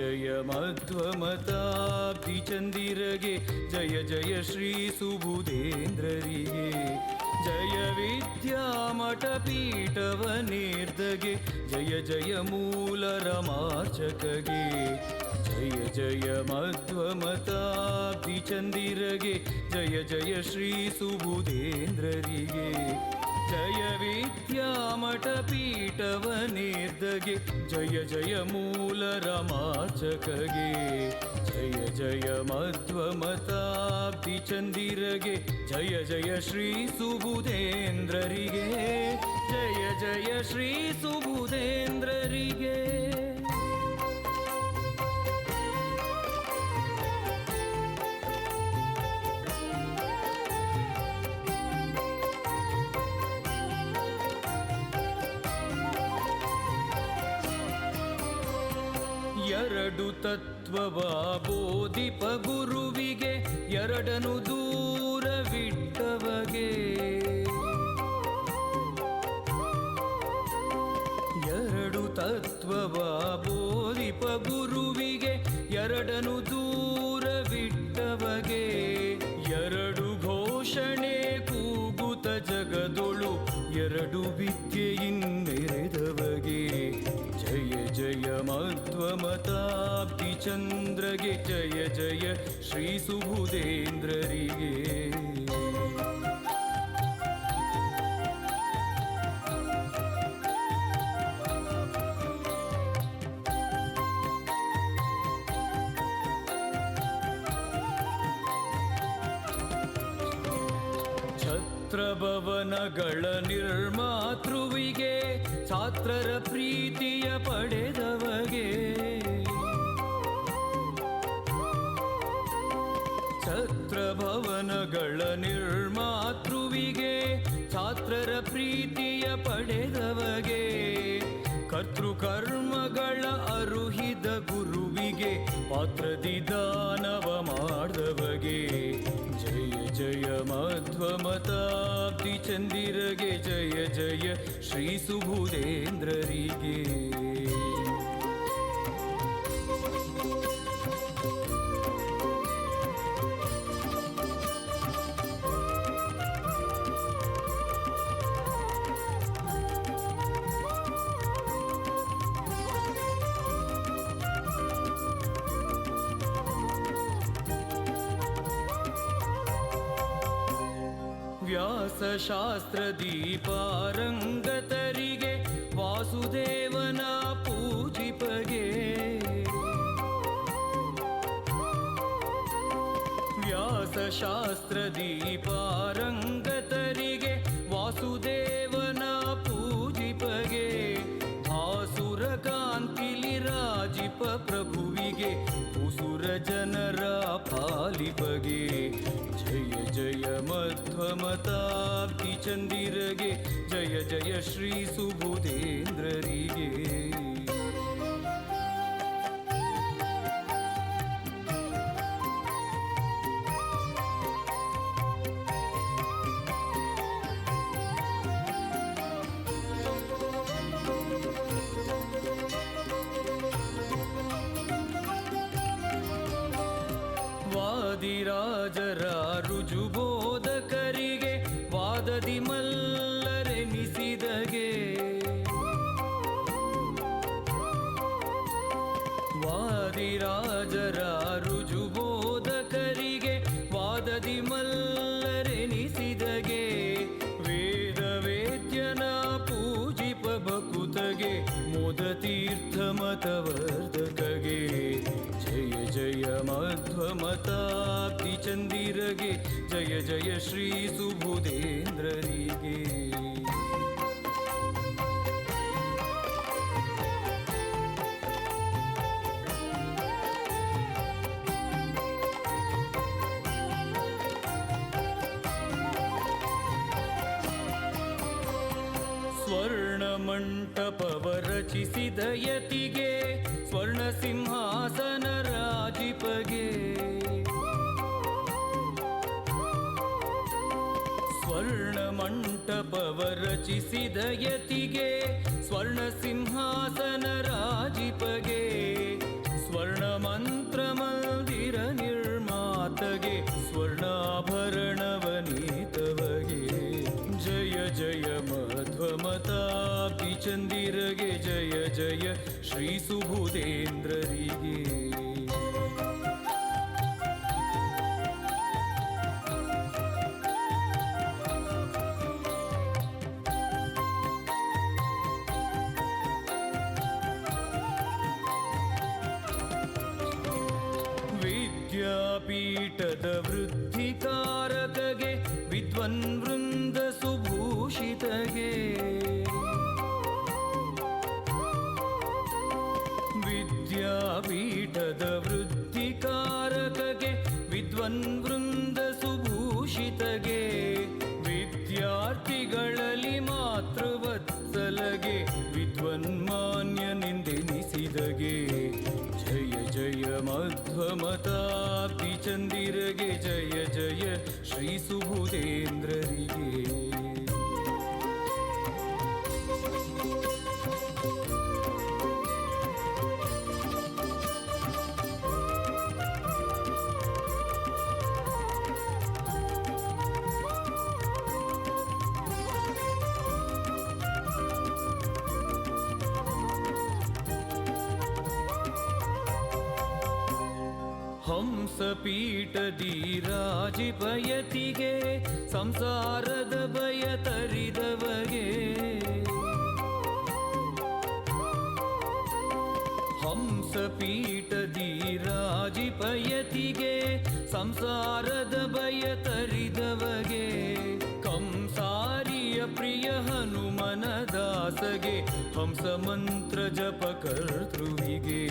ಜಯ ಮಧ್ವಮತಾಬ್ಧಿ ಚಂದಿರಗೆ ಜಯ ಜಯ ಶ್ರೀ ಸುಬುಧೇಂದ್ರರಿಗೆ ಜಯ ವಿದ್ಯಾಮಠ ಪೀಠವನೇರ್ದಗೆ ಜಯ ಜಯ ಮೂಲ ರಮಾರ್ಚಕಗೆ ಜಯ ಜಯ ಮಧ್ವಮತಾಬ್ಧಿ ಚಂದಿರಗೆ ಜಯ ಜಯ ಶ್ರೀ ಸುಬುಧೇಂದ್ರರಿಗೆ ಜಯ ವಿದ್ಯಾಮಠ ಪೀಠವನೇರ್ದಗೆ ಜಯ ಜಯ ಮೂಲ ರಮಾರ್ಚಕಗೆ ಜಯ ಜಯ ಮಧ್ವಮತಾಬ್ಧಿ ಚಂದಿರಗೆ ಜಯ ಜಯ ಶ್ರೀ ಸುಬುಧೇಂದ್ರರಿಗೆ ಜಯ ಜಯ ಶ್ರೀ ಸುಬುಧೇಂದ್ರರಿಗೆ ಎರಡು ತತ್ವವ ಬೋಧಿಪ ಗುರುವಿಗೆ ಎರಡನು ದೂರವಿಟ್ಟವಗೆ ಎರಡು ತತ್ವವ ಬೋಧಿಪ ಗುರುವಿಗೆ ಎರಡನು ದೂರವಿಟ್ಟವಗೆ ಎರಡು ಘೋಷಣೆ ಕೂಗುತ ಜಗದೊಳು ಎರಡು ವಿದ್ಯೆಯಿಂದೆರೆದವಗೆ ಜಯ ಜಯ ಮಧ್ವಮತಾಬ್ಧಿ ಚಂದ್ರಗೆ ಜಯ ಜಯ ಶ್ರೀ ಸುಬುಧೇಂದ್ರರಿಗೆ ಛತ್ರಭವನಗಳ ನಿರ್ಮಾತೃವಿಗೆ ಛಾತ್ರರ ಪ್ರೀತಿಯ ಪಡೆದವಗೆ ಛತ್ರಭವನಗಳ ನಿರ್ಮಾತೃವಿಗೆ ಛಾತ್ರರ ಪ್ರೀತಿಯ ಪಡೆದವಗೆ ಕರ್ತೃಕರ್ಮಗಳ ಅರುಹಿದ ಗುರುವಿಗೆ ಪಾತ್ರದಿ ದಾನವ ಮಾಡಿದವಗೆ ಜಯ ಜಯ ಮಧ್ವಮತಾಬ್ಧಿ ಚಂದಿರಗೆ ಜಯ ಜಯ ಶ್ರೀ ಸುಬುಧೇಂದ್ರರಿಗೆ ವ್ಯಾಸಶಾಸ್ತ್ರದಿ ಪಾರಂಗತರಿಗೆ ವಾಸುದೇವನ ಪೂಜಿಪಗೆ ವ್ಯಾಸಶಾಸ್ತ್ರದಿ ಪಾರಂಗತರಿಗೆ ವಾಸುದೇವನ ಪೂಜಿಪಗೆ ಆಸುರ ಕಾಂತಿಲಿ ರಾಜಿಪ ಪ್ರಭುವಿಗೆ ಉಸುರ ಜನರ ಪಾಲಿಪಗೆ ಜಯ ಜಯ ಮಧ್ವಮತಾಬ್ಧಿ ಚಂದಿರಗೆ ಜಯ ಜಯ ಶ್ರೀ ಸುಬುಧೇಂದ್ರರಿಗೆ ವಾದಿರಾಜರ ರುಜುಬೋಧಕರಿಗೆ ವಾದದಿ ಮಲ್ಲರೆನಿಸಿದಗೆ ವಾದಿರಾಜರ ರುಜುಬೋಧಕರಿಗೆ ವಾದದಿ ಮಲ್ಲರೆನಿಸಿದಗೆ ವೇದ ವೇದ್ಯನ ಪೂಜಿಪ ಭಕುತಗೆ ಮೋದತೀರ್ಥ ಮತವರ್ಧಕಗೆ ಜಯ ಜಯ ಮಧ್ವಮತಾಬ್ಧಿ ಚಂದಿರಗೆ ಜಯ ಜಯ ಶ್ರೀ ಸುಬುಧೇಂದ್ರರಿಗೆ ಸ್ವರ್ಣ ಮಂಟಪವ ರಚಿಸಿದ ಯತಿಗೆ ಸ್ವರ್ಣ ಸಿಂಹಾಸನ ರಾಜಿಪಗೆ ಸ್ವರ್ಣ ಮಂಟಪವ ರಚಿಸಿದ ಯತಿಗೆ ಸ್ವರ್ಣ ಸಿಂಹಾಸನ ರಾಜಿಪಗೆ ಸ್ವರ್ಣ ಶ್ರೀ ಸುಬುಧೇಂದ್ರರಿಗೆ. ವಿದ್ಯಾಪೀಠದ ವೃದ್ಧಿಕಾರಕಗೆ ವಿದ್ವನ್ವೃಂದ ಸುಭೂಷಿತಗೆ. ವಿದ್ಯಾಪೀಠದ ವೃದ್ಧಿಕಾರಕಗೆ ವಿದ್ವನ್ವೃಂದ ಸುಭೂಷಿತಗೆ. ವಿದ್ಯಾರ್ಥಿಗಳಲ್ಲಿ ಮಾತೃವತ್ಸಲಗೆ ವಿದ್ವನ್ಮಾನ್ಯನೆಂದೆನಿಸಿದಗೆ. ಜಯ ಜಯ ಮಧ್ವಮತಾಬ್ಧಿ ಚಂದಿರಗೆ, ಜಯ ಜಯ ಶ್ರೀ ಸುಬುಧೇಂದ್ರರಿಗೆ. ಹಂಸಪೀಠದಿ ರಾಜಿಪಯತಿಗೆ ಸಂಸಾರದ ಭಯ ತರಿದವಗೆ. ಹಂಸಪೀಠದಿ ರಾಜಿಪಯತಿಗೆ ಸಂಸಾರದ ಭಯ ತರಿದವಗೆ. ಕಂಸಾರಿಯ ಪ್ರಿಯ ಹನುಮನ ದಾಸಗೆ ಹಂಸ ಮಂತ್ರ ಜಪ ಕರ್ತೃವಿಗೆ.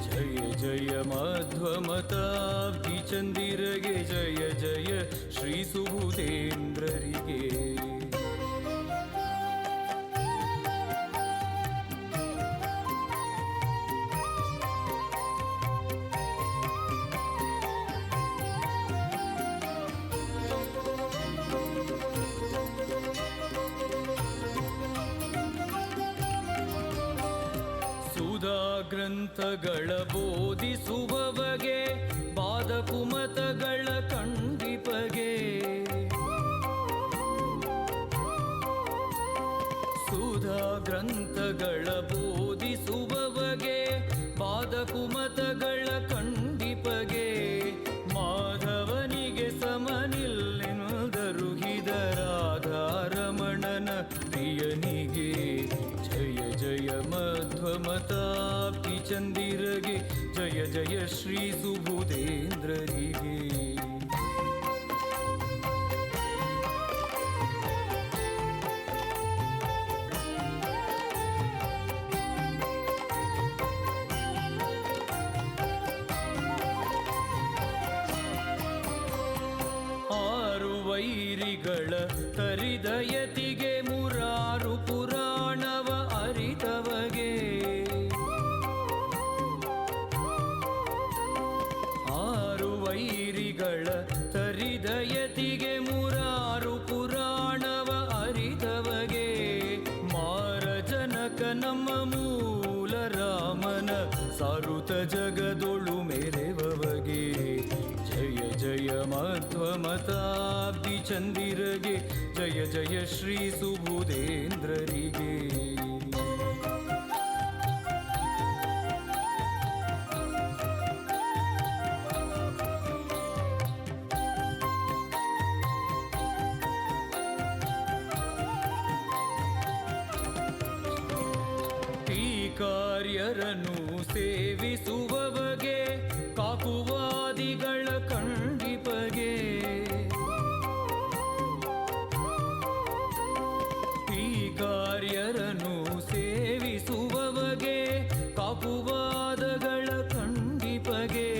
ಜಯ ಜಯ ಮಧ್ವಮತಾಬ್ಧಿ ಚಂದಿರಗೆ, ಜಯ ಜಯ ಶ್ರೀ ಸುಬುಧೇಂದ್ರರಿಗೆ. ಸುಧಾ ಗ್ರಂಥಗಳ ಬೋಧಿಸುವವಗೆ ಪಾದಕುಮತಗಳ ಖಂಡಿಪಗೆ. ಸುಧಾ ಗ್ರಂಥಗಳ ಬೋಧಿಸುವವಗೆ ಪಾದಕುಮತಗಳ ಖಂಡಿಪಗೆ. ಮಾಧವನಿಗೆ ಸಮನಿಲ್ಲೆನುದರುಹಿದ ರಾಧಾರಮಣನ ಪ್ರಿಯನಿಗೆ. ಜಯ ಜಯ ಮಧ್ವಮತಾಬ್ಧಿ ಚಂದಿರಗೆ, ಜಯ ಜಯ ಶ್ರೀ ಸುಬುಧೇಂದ್ರರಿಗೆ. ಆರು ವೈರಿಗಳ ತರಿದಯತಿಗೆ ಮುರಾರು ಪುರಾಣವ ಅರಿತವಗೆ. ಆರು ವೈರಿಗಳ ತರಿದಯತಿಗೆ ಮುರಾರು ಪುರಾಣವ ಅರಿತವಗೆ. ಮಾರಜನಕ ನಮ್ಮ ಮೂಲ ರಾಮನ ಸಾರುತ ಜಗದೊಳು ಮೆರೆವವಗೆ. ಜಯ ಜಯ ಮಧ್ವಮತಾಬ್ಧಿ ಚಂದಿರಗೆ, ಜಯ ಜಯ ಶ್ರೀ ಸುಬುಧೇಂದ್ರರಿಗೆ. ಕಾರ್ಯರನ್ನು ಸೇವಿಸುವವಗೆ ಕಾಕುವಾದಿಗಳ ಖಂಡಿಪಗೆ. ಈ ಕಾರ್ಯರನ್ನು ಸೇವಿಸುವವಗೆ ಕಾಕುವಾದಗಳ ಖಂಡಿಪಗೆ.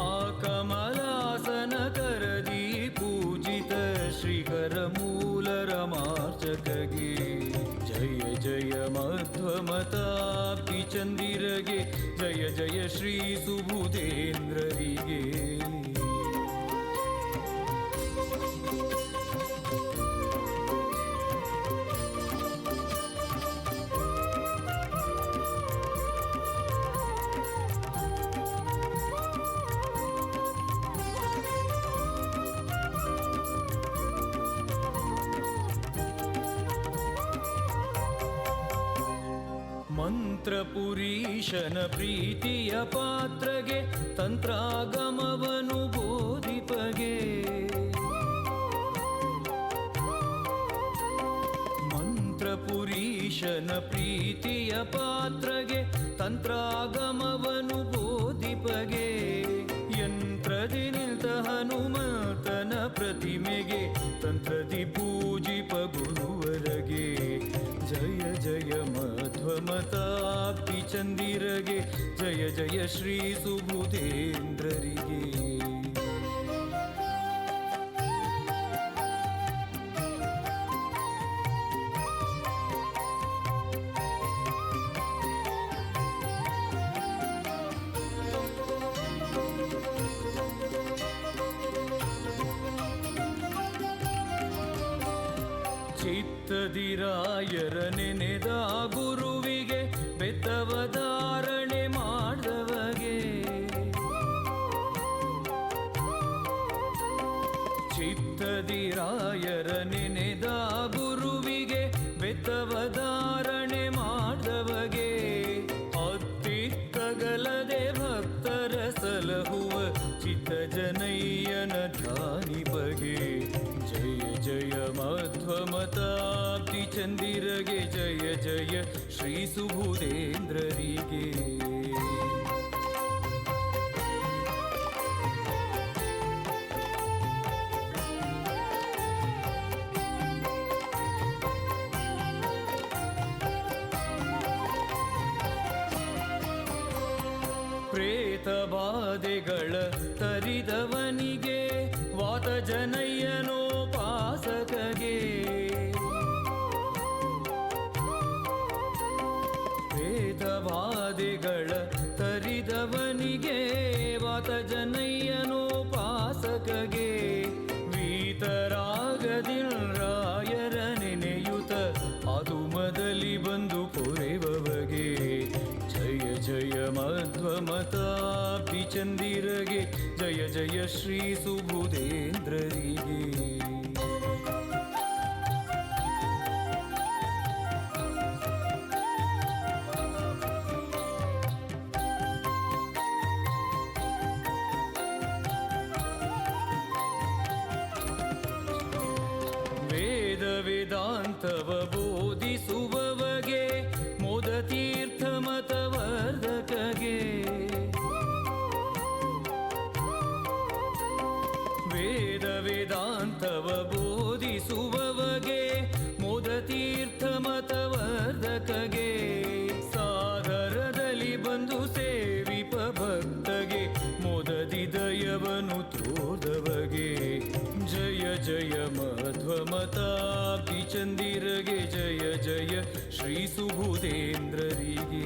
ಆ ಕಮಲಾಸನ ಕರದಿ ಪೂಜಿತ ಶ್ರೀಕರ ಮೂಲ ರಮಾರ್ಚಕಗೆ. ಜಯ ಜಯ ಮಧ್ವಮತಾಬ್ಧಿ ಚಂದಿರಗೆ, ಜಯ ಜಯ ಶ್ರೀ ಸುಬುಧೇಂದ್ರರಿಗೆ. ಮಂತ್ರಪುರೀಶನ ಪ್ರೀತಿಯ ಪಾತ್ರಗೆ ತಂತ್ರಾಗಮವನು ಬೋಧಿಪಗೆ ಮಂತ್ರಪುರೀಶನ ಪ್ರೀತಿಯ ಪಾತ್ರಗೆ ತಂತ್ರಾಗಮವನು ಬೋಧಿಪಗೆ ಯಂತ್ರದಿ ನಿಲ್ತ ಹನುಮಂತನ ಪ್ರತಿಮೆಗೆ ತಂತ್ರದಿ ಪೂಜಿಪ ಗುರುವರಗೆ ಜಯ ಜಯ ಮಧ್ವಮತಾಪ್ತಿ ಚಂದಿರಗೆ ಜಯ ಜಯ ಶ್ರೀ ಸುಬುಧೇಂದ್ರರಿಗೆ ಚಿತ್ತದಿರಾಯರ ನೆನೆದ ಗುರುವಿಗೆ ಬೆತ್ತವಧಾರಣೆ ಮಾಡಿದವಗೆ ಚಿತ್ತದಿರಾಯರ ನೆನೆದ ಗುರುವಿಗೆ ಬೆತ್ತವಧಾರಣೆ ಮಾಡಿದವಗೆ ಅತ್ತಿತ್ತಗಲದೆ ಭಕ್ತರ ಸಲಹುವ ಚಿತ್ತಜನಯ್ಯನ ಧ್ಯಾನಿಪಗೆ ಜಯ ಜಯ ಮಧ್ವಮತಾಪ್ತಿ ಚಂದಿರಗೆ ಜಯ ಜಯ ಶ್ರೀ ಸುಬುಧೇಂದ್ರರಿಗೆ ಪ್ರೇತ ಬಾಧೆಗಳ ತರಿದವನಿಗೆ ವಾತ ಜನಯ್ಯನೋಪಾಸಕಗೆ ಪ್ರೇತ ಬಾಧೆಗಳ ತರಿದವನಿಗೆ ವಾತ ಜನಯ್ಯನೋಪಾಸಕಗೆ ವೀತರಾಗದಿಲ್ ರಾಯರ ನೆನೆಯುತ ಅದು ಮೊದಲಿ ಬಂದು ಪೊರೆವಗೆ ಜಯ ಜಯ ಮಧ್ವಮತಾಪ್ತಿ ಚಂದಿರಗೆ ಜಯ ಜಯ ಶ್ರೀ ಸುಬುಧೇಂದ್ರರಿಗೆ ವೇದ ವೇದಾಂತವ ಬೋಧಿಸುವವಗೆ ಮೋದತೀರ್ಥ ಮತವರ್ಧಕಗೆ ವೇದ ವೇದಾಂತವ ಬೋಧಿಸುವವಗೆ ಮೋದತೀರ್ಥ ಮತವರ್ಧಕಗೆ ಸಾಗರದಲ್ಲಿ ಬಂದು ಸೇವಿಪ ಭಕ್ತಗೆ ಮೋದದಿ ದಯವನು ತೋರ್ದವಗೆ ಜಯ ಜಯ ಮಧ್ವಮತಾಪ್ತಿ ಚಂದಿರಗೆ ಜಯ ಜಯ ಶ್ರೀ ಸುಬುಧೇಂದ್ರರಿಗೆ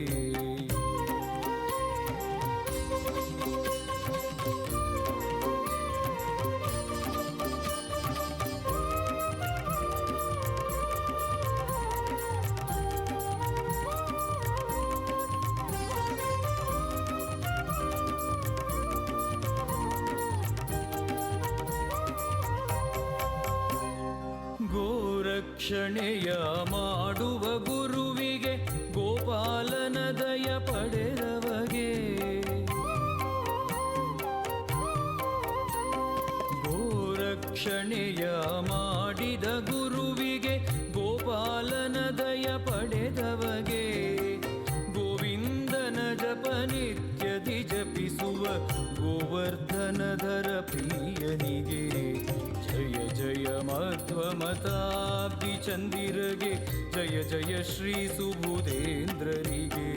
ಗೋರಕ್ಷಣೆಯ ಮಾಡುವ ಗುರುವಿಗೆ ಗೋಪಾಲನ ದಯ ಪಡೆದವಗೆ ಗೋರಕ್ಷಣೆಯ ಮಾಡಿದ ಗುರುವಿಗೆ ಗೋಪಾಲನ ದಯ ಪಡೆದವಗೆ ಗೋವಿಂದನ ಜಪ ನಿತ್ಯದಿ ಜಪಿಸುವ ಗೋವರ್ಧನಧರ ಪ್ರಿಯನಿಗೆ ಜಯ ಜಯ ಮಧ್ವಮತಾಬ್ಧಿ ಚಂದಿರಗೆ ಜಯ ಜಯ ಶ್ರೀ ಸುಬುಧೇಂದ್ರರಿಗೆ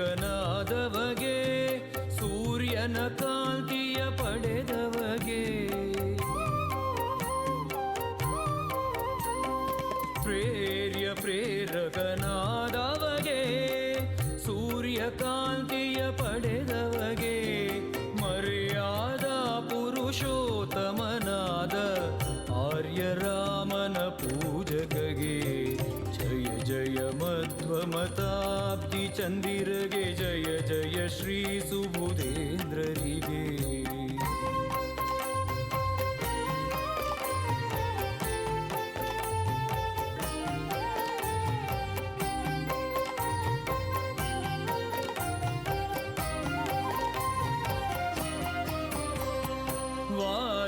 ಪ್ರೇರಕನಾದವಗೆ ಸೂರ್ಯನ ಕಾಂತಿಯ ಪಡೆದವಗೆ ಪ್ರೇರಕನಾದವಗೆ ಸೂರ್ಯ ಕಾಂತಿಯ ಪಡೆದವಗೆ ಮರ್ಯಾದ ಪುರುಷೋತ್ತಮನಾದ ರಮಾರ್ಚಕಗೆ ಜಯ ಜಯ ಮಧ್ವಮತಾಬ್ದಿ ಚಂದಿರಗೆ ಜಯ ಜಯ ಶ್ರೀ ಸುಬುಧೇಂದ್ರರಿಗೆ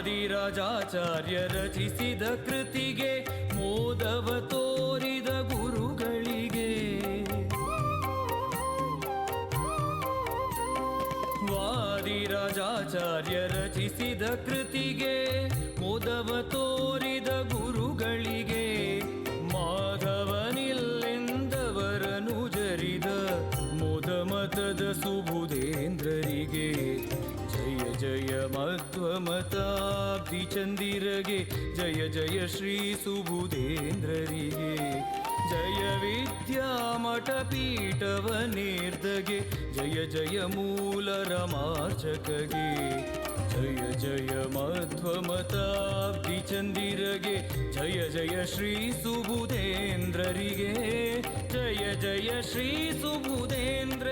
ವಾದಿರಾಜಾಚಾರ್ಯ ರಚಿಸಿದ ಕೃತಿಗೆ ಮೋದವ ತೋರಿದ ಗುರುಗಳಿಗೆ ವಾದಿರಾಜಾಚಾರ್ಯ ರಚಿಸಿದ ಕೃತಿಗೆ ಮೋದವ ತೋರಿದ ಗುರುಗಳಿಗೆ ಮಾಧವನಿಲ್ಲೆಂದವರನು ಜರಿದ ಮೋದಮತದ ಸುಬುಧೇಂದ್ರರಿಗೆ ಜಯ ಜಯ ಮಧ್ವಮತಾಬ್ದಿ ಚಂದಿರಗೆ ಜಯ ಜಯ ಶ್ರೀ ಸುಬುಧೇಂದ್ರರಿಗೆ ಜಯ ವಿದ್ಯಾಮಠ ಪೀಠವನೇರ್ದಗೆ ಜಯ ಜಯ ಮೂಲ ರಮಾರ್ಚಕಗೆ ಜಯ ಜಯ ಮಧ್ವಮತಾಬ್ದಿ ಚಂದಿರಗೆ ಜಯ ಜಯ ಶ್ರೀ ಸುಬುಧೇಂದ್ರರಿಗೆ ಜಯ ಜಯ ಶ್ರೀ ಸುಬುಧೇಂದ್ರ